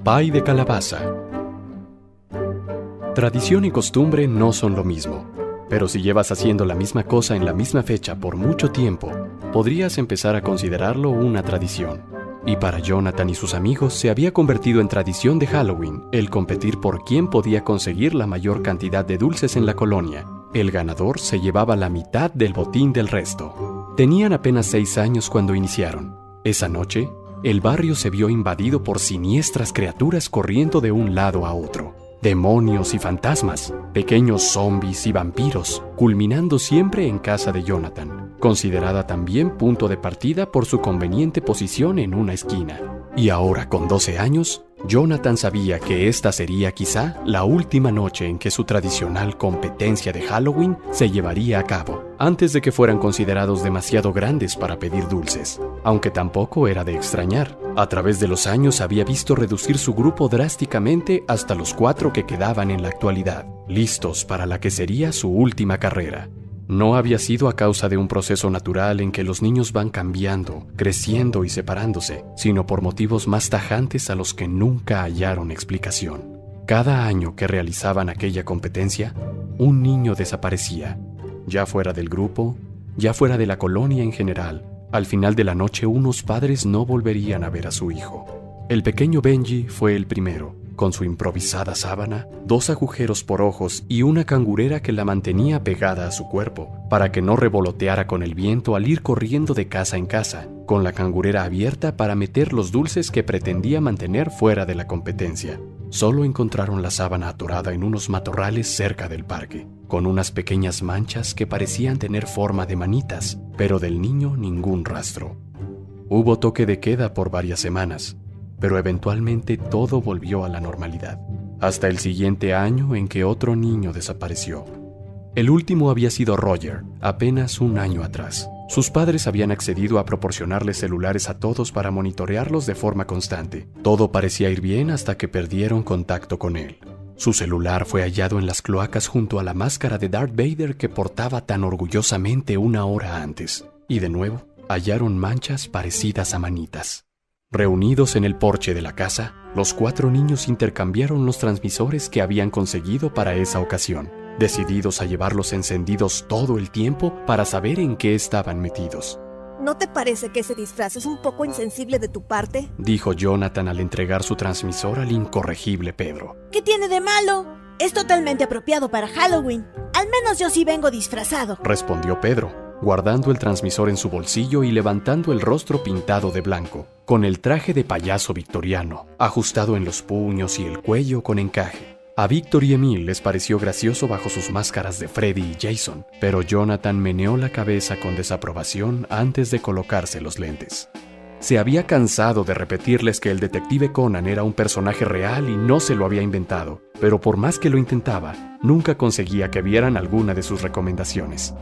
Pay de calabaza. Tradición y costumbre no son lo mismo, pero si llevas haciendo la misma cosa en la misma fecha por mucho tiempo, podrías empezar a considerarlo una tradición. Y para Jonathan y sus amigos se había convertido en tradición de Halloween el competir por quién podía conseguir la mayor cantidad de dulces en la colonia. El ganador se llevaba la mitad del botín del resto. Tenían apenas 6 años cuando iniciaron. Esa noche, el barrio se vio invadido por siniestras criaturas corriendo de un lado a otro. Demonios y fantasmas, pequeños zombies y vampiros, culminando siempre en casa de Jonathan, considerada también punto de partida por su conveniente posición en una esquina. Y ahora, con 12 años, Jonathan sabía que esta sería quizá la última noche en que su tradicional competencia de Halloween se llevaría a cabo, antes de que fueran considerados demasiado grandes para pedir dulces. Aunque tampoco era de extrañar. A través de los años había visto reducir su grupo drásticamente hasta los 4 que quedaban en la actualidad, listos para la que sería su última carrera. No había sido a causa de un proceso natural en que los niños van cambiando, creciendo y separándose, sino por motivos más tajantes a los que nunca hallaron explicación. Cada año que realizaban aquella competencia, un niño desaparecía, ya fuera del grupo, ya fuera de la colonia en general. Al final de la noche, unos padres no volverían a ver a su hijo. El pequeño Benji fue el primero, con su improvisada sábana, 2 agujeros por ojos y una cangurera que la mantenía pegada a su cuerpo, para que no revoloteara con el viento al ir corriendo de casa en casa, con la cangurera abierta para meter los dulces que pretendía mantener fuera de la competencia. Solo encontraron la sábana atorada en unos matorrales cerca del parque, con unas pequeñas manchas que parecían tener forma de manitas, pero del niño ningún rastro. Hubo toque de queda por varias semanas, pero eventualmente todo volvió a la normalidad, hasta el siguiente año en que otro niño desapareció. El último había sido Roger, apenas un año atrás. Sus padres habían accedido a proporcionarles celulares a todos para monitorearlos de forma constante. Todo parecía ir bien hasta que perdieron contacto con él. Su celular fue hallado en las cloacas junto a la máscara de Darth Vader que portaba tan orgullosamente una hora antes. Y de nuevo, hallaron manchas parecidas a manitas. Reunidos en el porche de la casa, los 4 niños intercambiaron los transmisores que habían conseguido para esa ocasión, decididos a llevarlos encendidos todo el tiempo para saber en qué estaban metidos. ¿No te parece que ese disfraz es un poco insensible de tu parte?, dijo Jonathan al entregar su transmisor al incorregible Pedro. ¿Qué tiene de malo? Es totalmente apropiado para Halloween. Al menos yo sí vengo disfrazado, respondió Pedro, guardando el transmisor en su bolsillo y levantando el rostro pintado de blanco, con el traje de payaso victoriano, ajustado en los puños y el cuello con encaje. A Víctor y Emil les pareció gracioso bajo sus máscaras de Freddy y Jason, pero Jonathan meneó la cabeza con desaprobación antes de colocarse los lentes. Se había cansado de repetirles que el detective Conan era un personaje real y no se lo había inventado, pero por más que lo intentaba, nunca conseguía que vieran alguna de sus recomendaciones.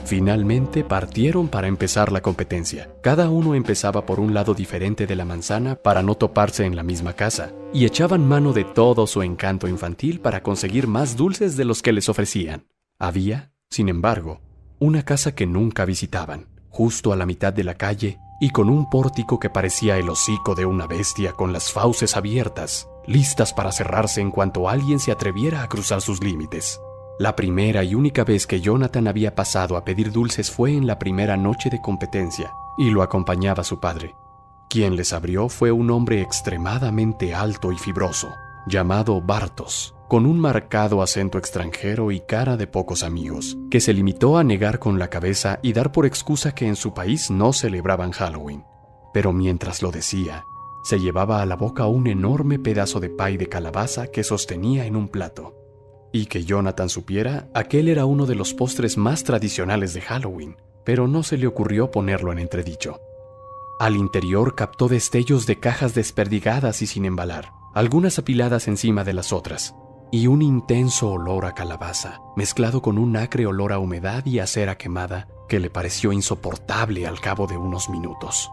Finalmente partieron para empezar la competencia. Cada uno empezaba por un lado diferente de la manzana para no toparse en la misma casa, y echaban mano de todo su encanto infantil para conseguir más dulces de los que les ofrecían. Había, sin embargo, una casa que nunca visitaban, justo a la mitad de la calle y con un pórtico que parecía el hocico de una bestia con las fauces abiertas, listas para cerrarse en cuanto alguien se atreviera a cruzar sus límites. La primera y única vez que Jonathan había pasado a pedir dulces fue en la primera noche de competencia, y lo acompañaba su padre. Quien les abrió fue un hombre extremadamente alto y fibroso, llamado Bartos, con un marcado acento extranjero y cara de pocos amigos, que se limitó a negar con la cabeza y dar por excusa que en su país no celebraban Halloween. Pero mientras lo decía, se llevaba a la boca un enorme pedazo de pay de calabaza que sostenía en un plato. Y que Jonathan supiera, aquel era uno de los postres más tradicionales de Halloween, pero no se le ocurrió ponerlo en entredicho. Al interior captó destellos de cajas desperdigadas y sin embalar, algunas apiladas encima de las otras, y un intenso olor a calabaza, mezclado con un acre olor a humedad y a cera quemada, que le pareció insoportable al cabo de unos minutos.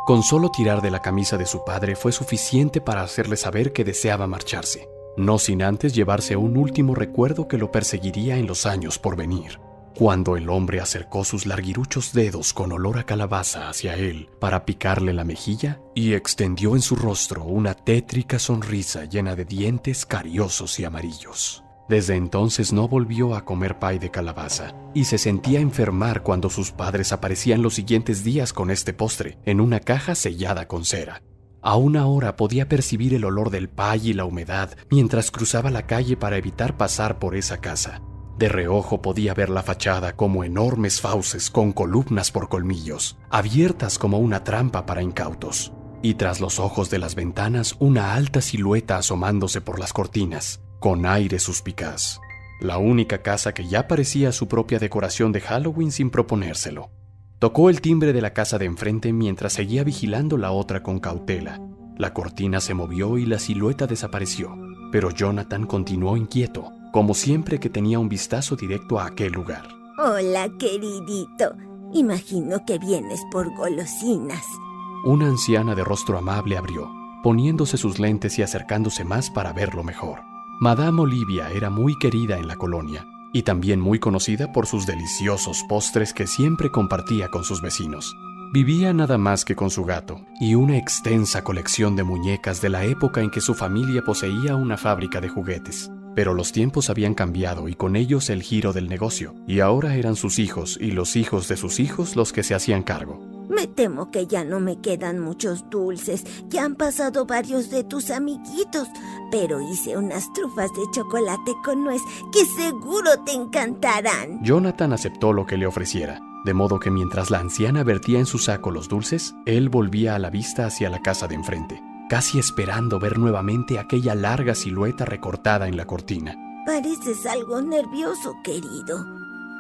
Con solo tirar de la camisa de su padre fue suficiente para hacerle saber que deseaba marcharse, no sin antes llevarse un último recuerdo que lo perseguiría en los años por venir. Cuando el hombre acercó sus larguiruchos dedos con olor a calabaza hacia él para picarle la mejilla y extendió en su rostro una tétrica sonrisa llena de dientes cariosos y amarillos. Desde entonces no volvió a comer pay de calabaza y se sentía enfermar cuando sus padres aparecían los siguientes días con este postre en una caja sellada con cera. Aún ahora podía percibir el olor del pay y la humedad mientras cruzaba la calle para evitar pasar por esa casa. De reojo podía ver la fachada como enormes fauces con columnas por colmillos, abiertas como una trampa para incautos. Y tras los ojos de las ventanas una alta silueta asomándose por las cortinas, con aire suspicaz. La única casa que ya parecía su propia decoración de Halloween sin proponérselo. Tocó el timbre de la casa de enfrente mientras seguía vigilando la otra con cautela. La cortina se movió y la silueta desapareció, pero Jonathan continuó inquieto, como siempre que tenía un vistazo directo a aquel lugar. Hola, queridito. Imagino que vienes por golosinas. Una anciana de rostro amable abrió, poniéndose sus lentes y acercándose más para verlo mejor. Madame Olivia era muy querida en la colonia y también muy conocida por sus deliciosos postres que siempre compartía con sus vecinos. Vivía nada más que con su gato y una extensa colección de muñecas de la época en que su familia poseía una fábrica de juguetes. Pero los tiempos habían cambiado y con ellos el giro del negocio, y ahora eran sus hijos y los hijos de sus hijos los que se hacían cargo. Me temo que ya no me quedan muchos dulces. Ya han pasado varios de tus amiguitos, pero hice unas trufas de chocolate con nuez que seguro te encantarán. Jonathan aceptó lo que le ofreciera, de modo que mientras la anciana vertía en su saco los dulces, él volvía a la vista hacia la casa de enfrente, casi esperando ver nuevamente aquella larga silueta recortada en la cortina. Pareces algo nervioso, querido.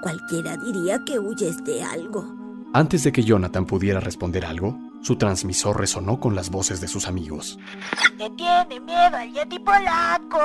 Cualquiera diría que huyes de algo. Antes de que Jonathan pudiera responder algo, su transmisor resonó con las voces de sus amigos. ¡Te tiene miedo al Yeti polaco!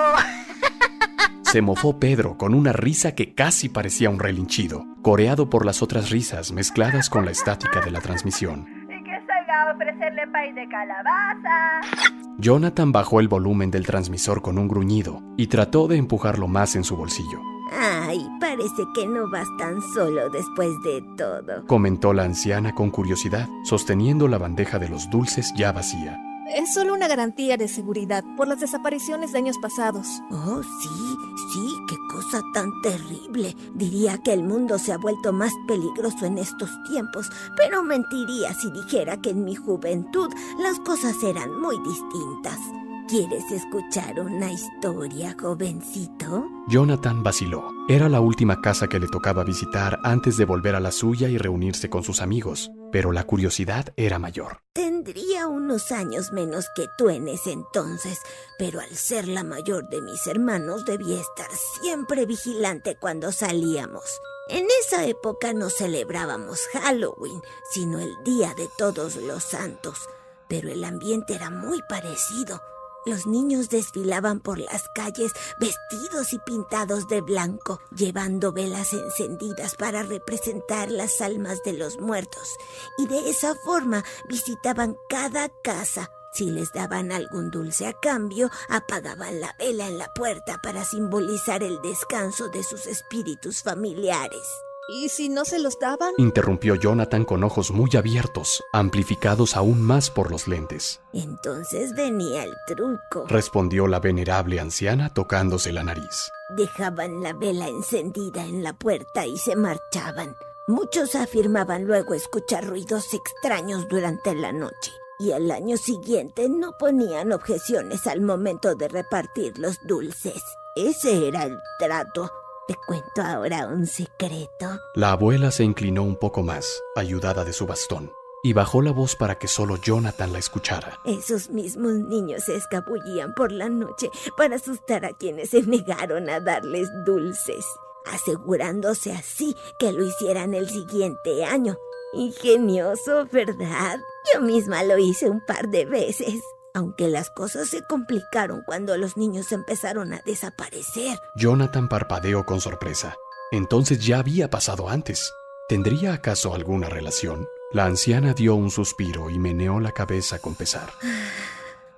Se mofó Pedro con una risa que casi parecía un relinchido, coreado por las otras risas mezcladas con la estática de la transmisión. ¡Y que salga a ofrecerle pay de calabaza! Jonathan bajó el volumen del transmisor con un gruñido y trató de empujarlo más en su bolsillo. Ay, parece que no vas tan solo después de todo, Comentó la anciana con curiosidad, sosteniendo la bandeja de los dulces ya vacía. Es solo una garantía de seguridad por las desapariciones de años pasados. Oh, sí, qué cosa tan terrible. Diría que el mundo se ha vuelto más peligroso en estos tiempos, pero mentiría si dijera que en mi juventud las cosas eran muy distintas. ¿Quieres escuchar una historia, jovencito? Jonathan vaciló. Era la última casa que le tocaba visitar antes de volver a la suya y reunirse con sus amigos, pero la curiosidad era mayor. Tendría unos años menos que tú en ese entonces, pero al ser la mayor de mis hermanos debía estar siempre vigilante cuando salíamos. En esa época no celebrábamos Halloween, sino el Día de Todos los Santos, pero el ambiente era muy parecido. Los niños desfilaban por las calles vestidos y pintados de blanco, llevando velas encendidas para representar las almas de los muertos, y de esa forma visitaban cada casa. Si les daban algún dulce a cambio, apagaban la vela en la puerta para simbolizar el descanso de sus espíritus familiares. ¿Y si no se los daban? Interrumpió Jonathan con ojos muy abiertos, amplificados aún más por los lentes. Entonces venía el truco. Respondió la venerable anciana tocándose la nariz. Dejaban la vela encendida en la puerta y se marchaban. Muchos afirmaban luego escuchar ruidos extraños durante la noche. Y al año siguiente no ponían objeciones al momento de repartir los dulces. Ese era el trato. ¿Te cuento ahora un secreto? La abuela se inclinó un poco más, ayudada de su bastón, y bajó la voz para que solo Jonathan la escuchara. Esos mismos niños se escabullían por la noche para asustar a quienes se negaron a darles dulces, asegurándose así que lo hicieran el siguiente año. Ingenioso, ¿verdad? Yo misma lo hice un par de veces. Aunque las cosas se complicaron cuando los niños empezaron a desaparecer. Jonathan parpadeó con sorpresa. Entonces ya había pasado antes. ¿Tendría acaso alguna relación? La anciana dio un suspiro y meneó la cabeza con pesar.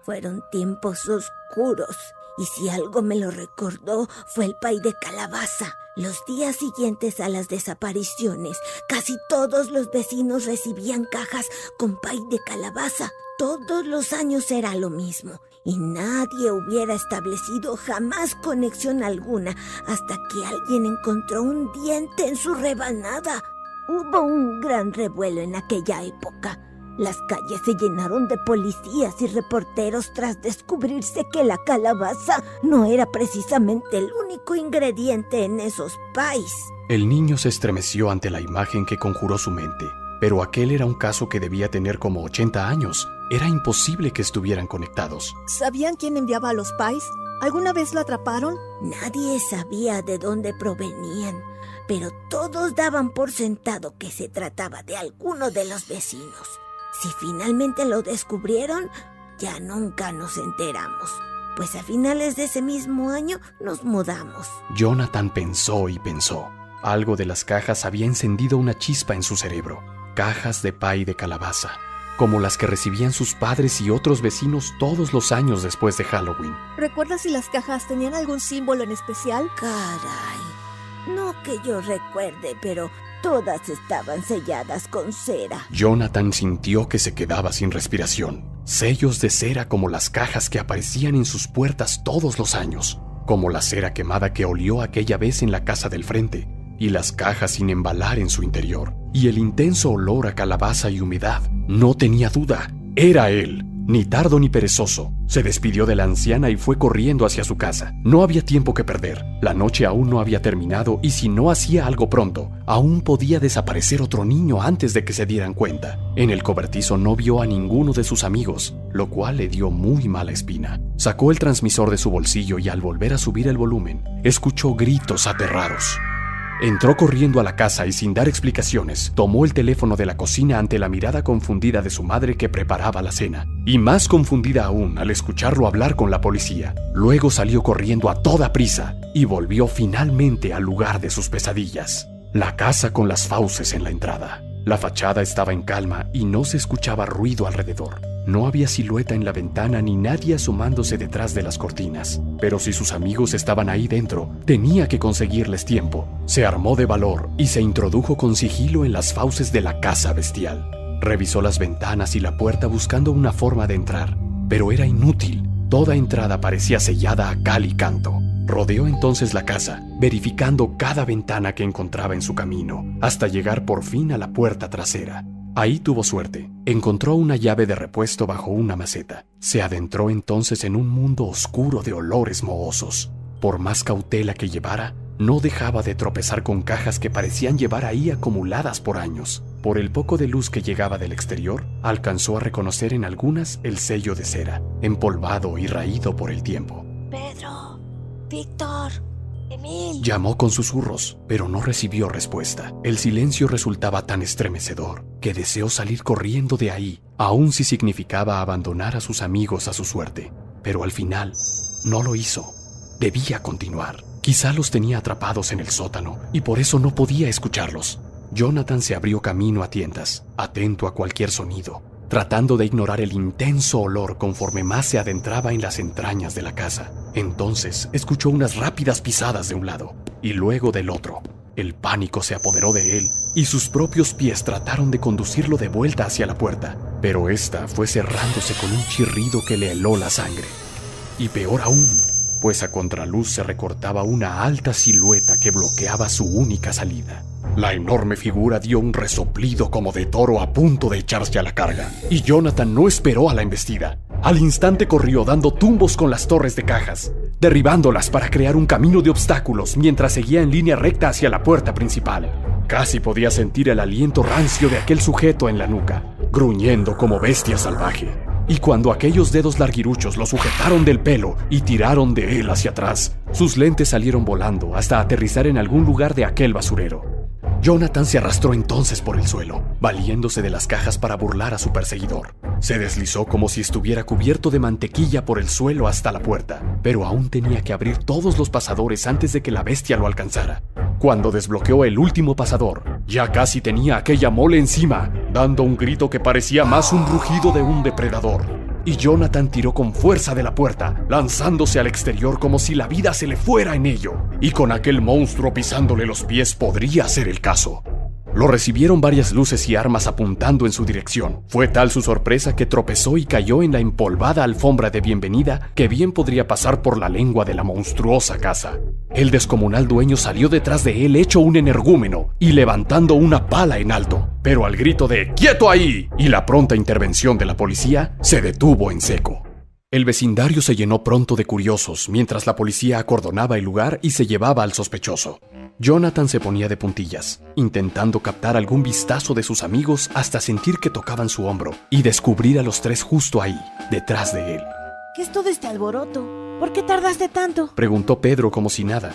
Fueron tiempos oscuros Y si algo me lo recordó, fue el pay de calabaza. Los días siguientes a las desapariciones, casi todos los vecinos recibían cajas con pay de calabaza. Todos los años era lo mismo, y nadie hubiera establecido jamás conexión alguna hasta que alguien encontró un diente en su rebanada. Hubo un gran revuelo en aquella época. Las calles se llenaron de policías y reporteros tras descubrirse que la calabaza no era precisamente el único ingrediente en esos pies. El niño se estremeció ante la imagen que conjuró su mente, pero aquel era un caso que debía tener como 80 años. Era imposible que estuvieran conectados. ¿Sabían quién enviaba a los pies? ¿Alguna vez lo atraparon? Nadie sabía de dónde provenían, pero todos daban por sentado que se trataba de alguno de los vecinos. Si finalmente lo descubrieron, ya nunca nos enteramos, pues a finales de ese mismo año nos mudamos. Jonathan pensó y pensó. Algo de las cajas había encendido una chispa en su cerebro. Cajas de pay de calabaza, como las que recibían sus padres y otros vecinos todos los años después de Halloween. ¿Recuerdas si las cajas tenían algún símbolo en especial? Caray, no que yo recuerde, pero todas estaban selladas con cera. Jonathan sintió que se quedaba sin respiración. Sellos de cera como las cajas que aparecían en sus puertas todos los años, como la cera quemada que olió aquella vez en la casa del frente, y las cajas sin embalar en su interior, y el intenso olor a calabaza y humedad. No tenía duda, era él. Ni tardo ni perezoso, se despidió de la anciana y fue corriendo hacia su casa. No había tiempo que perder, la noche aún no había terminado y si no hacía algo pronto, aún podía desaparecer otro niño antes de que se dieran cuenta. En el cobertizo no vio a ninguno de sus amigos, lo cual le dio muy mala espina. Sacó el transmisor de su bolsillo y al volver a subir el volumen, escuchó gritos aterrados. Entró corriendo a la casa y sin dar explicaciones, tomó el teléfono de la cocina ante la mirada confundida de su madre que preparaba la cena, y más confundida aún al escucharlo hablar con la policía. Luego salió corriendo a toda prisa y volvió finalmente al lugar de sus pesadillas, la casa con las fauces en la entrada. La fachada estaba en calma y no se escuchaba ruido alrededor. No había silueta en la ventana ni nadie asomándose detrás de las cortinas. Pero si sus amigos estaban ahí dentro, tenía que conseguirles tiempo. Se armó de valor y se introdujo con sigilo en las fauces de la casa bestial. Revisó las ventanas y la puerta buscando una forma de entrar, pero era inútil. Toda entrada parecía sellada a cal y canto. Rodeó entonces la casa, verificando cada ventana que encontraba en su camino, hasta llegar por fin a la puerta trasera. Ahí tuvo suerte. Encontró una llave de repuesto bajo una maceta. Se adentró entonces en un mundo oscuro de olores mohosos. Por más cautela que llevara, no dejaba de tropezar con cajas que parecían llevar ahí acumuladas por años. Por el poco de luz que llegaba del exterior, alcanzó a reconocer en algunas el sello de cera, empolvado y raído por el tiempo. Pedro, Víctor, Emil. Llamó con susurros, pero no recibió respuesta. El silencio resultaba tan estremecedor que deseó salir corriendo de ahí, aun si significaba abandonar a sus amigos a su suerte. Pero al final, no lo hizo. Debía continuar. Quizá los tenía atrapados en el sótano y por eso no podía escucharlos. Jonathan se abrió camino a tientas, atento a cualquier sonido, tratando de ignorar el intenso olor conforme más se adentraba en las entrañas de la casa. Entonces escuchó unas rápidas pisadas de un lado y luego del otro. El pánico se apoderó de él y sus propios pies trataron de conducirlo de vuelta hacia la puerta, pero esta fue cerrándose con un chirrido que le heló la sangre. Y peor aún, pues a contraluz se recortaba una alta silueta que bloqueaba su única salida. La enorme figura dio un resoplido como de toro a punto de echarse a la carga, y Jonathan no esperó a la embestida. Al instante corrió dando tumbos con las torres de cajas, derribándolas para crear un camino de obstáculos mientras seguía en línea recta hacia la puerta principal. Casi podía sentir el aliento rancio de aquel sujeto en la nuca, gruñendo como bestia salvaje. Y cuando aquellos dedos larguiruchos lo sujetaron del pelo y tiraron de él hacia atrás, sus lentes salieron volando hasta aterrizar en algún lugar de aquel basurero. Jonathan se arrastró entonces por el suelo, valiéndose de las cajas para burlar a su perseguidor. Se deslizó como si estuviera cubierto de mantequilla por el suelo hasta la puerta, pero aún tenía que abrir todos los pasadores antes de que la bestia lo alcanzara. Cuando desbloqueó el último pasador, ya casi tenía aquella mole encima, dando un grito que parecía más un rugido de un depredador. y Jonathan tiró con fuerza de la puerta, lanzándose al exterior como si la vida se le fuera en ello, y con aquel monstruo pisándole los pies podría ser el caso. Lo recibieron varias luces y armas apuntando en su dirección. Fue tal su sorpresa que tropezó y cayó en la empolvada alfombra de bienvenida que bien podría pasar por la lengua de la monstruosa casa. El descomunal dueño salió detrás de él hecho un energúmeno y levantando una pala en alto, pero al grito de ¡quieto ahí! Y la pronta intervención de la policía, se detuvo en seco. El vecindario se llenó pronto de curiosos mientras la policía acordonaba el lugar y se llevaba al sospechoso. Jonathan se ponía de puntillas, intentando captar algún vistazo de sus amigos hasta sentir que tocaban su hombro y descubrir a los tres justo ahí, detrás de él. ¿Qué es todo este alboroto? ¿Por qué tardaste tanto? Preguntó Pedro como si nada.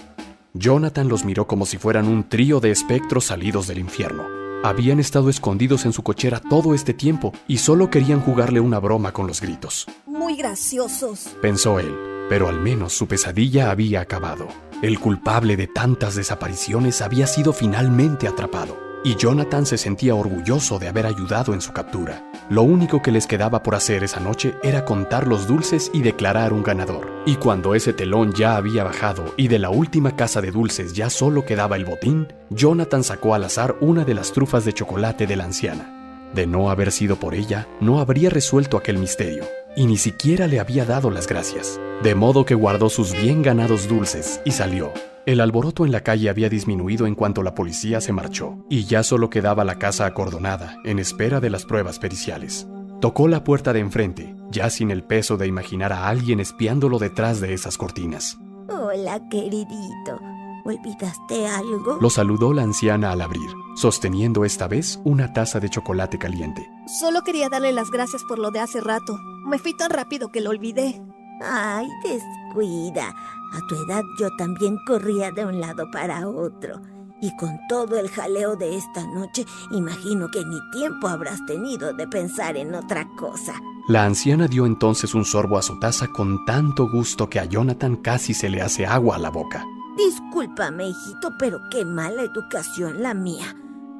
Jonathan los miró como si fueran un trío de espectros salidos del infierno. Habían estado escondidos en su cochera todo este tiempo y solo querían jugarle una broma con los gritos. Muy graciosos. Pensó él, pero al menos su pesadilla había acabado. El culpable de tantas desapariciones había sido finalmente atrapado, y Jonathan se sentía orgulloso de haber ayudado en su captura. Lo único que les quedaba por hacer esa noche era contar los dulces y declarar un ganador. Y cuando ese telón ya había bajado y de la última casa de dulces ya solo quedaba el botín, Jonathan sacó al azar una de las trufas de chocolate de la anciana. De no haber sido por ella, no habría resuelto aquel misterio, y ni siquiera le había dado las gracias. De modo que guardó sus bien ganados dulces y salió. El alboroto en la calle había disminuido en cuanto la policía se marchó, y ya solo quedaba la casa acordonada, en espera de las pruebas periciales. Tocó la puerta de enfrente, ya sin el peso de imaginar a alguien espiándolo detrás de esas cortinas. Hola, queridito. ¿Olvidaste algo? Lo saludó la anciana al abrir, sosteniendo esta vez una taza de chocolate caliente. Solo quería darle las gracias por lo de hace rato. Me fui tan rápido que lo olvidé. Ay, descuida. A tu edad yo también corría de un lado para otro. Y con todo el jaleo de esta noche, imagino que ni tiempo habrás tenido de pensar en otra cosa. La anciana dio entonces un sorbo a su taza con tanto gusto que a Jonathan casi se le hace agua a la boca. Discúlpame, hijito, pero qué mala educación la mía.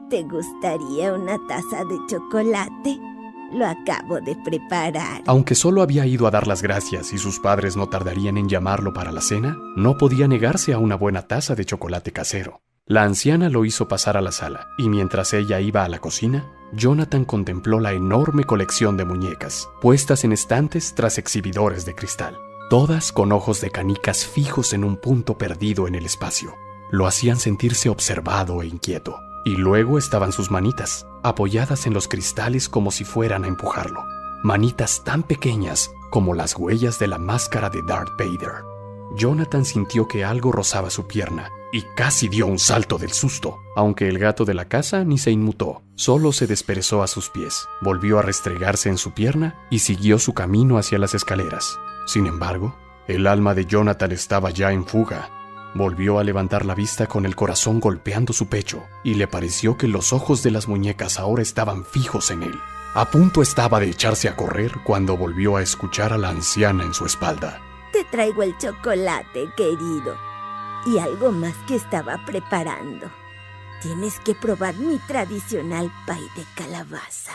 ¿Te gustaría una taza de chocolate? Lo acabo de preparar. Aunque solo había ido a dar las gracias y sus padres no tardarían en llamarlo para la cena, no podía negarse a una buena taza de chocolate casero. La anciana lo hizo pasar a la sala, y mientras ella iba a la cocina, Jonathan contempló la enorme colección de muñecas, puestas en estantes tras exhibidores de cristal, todas con ojos de canicas fijos en un punto perdido en el espacio. Lo hacían sentirse observado e inquieto. Y luego estaban sus manitas, apoyadas en los cristales como si fueran a empujarlo. Manitas tan pequeñas como las huellas de la máscara de Darth Vader. Jonathan sintió que algo rozaba su pierna y casi dio un salto del susto, aunque el gato de la casa ni se inmutó, solo se desperezó a sus pies, volvió a restregarse en su pierna y siguió su camino hacia las escaleras. Sin embargo, el alma de Jonathan estaba ya en fuga. Volvió a levantar la vista con el corazón golpeando su pecho, y le pareció que los ojos de las muñecas ahora estaban fijos en él. A punto estaba de echarse a correr cuando volvió a escuchar a la anciana en su espalda. Te traigo el chocolate, querido, y algo más que estaba preparando. Tienes que probar mi tradicional pay de calabaza.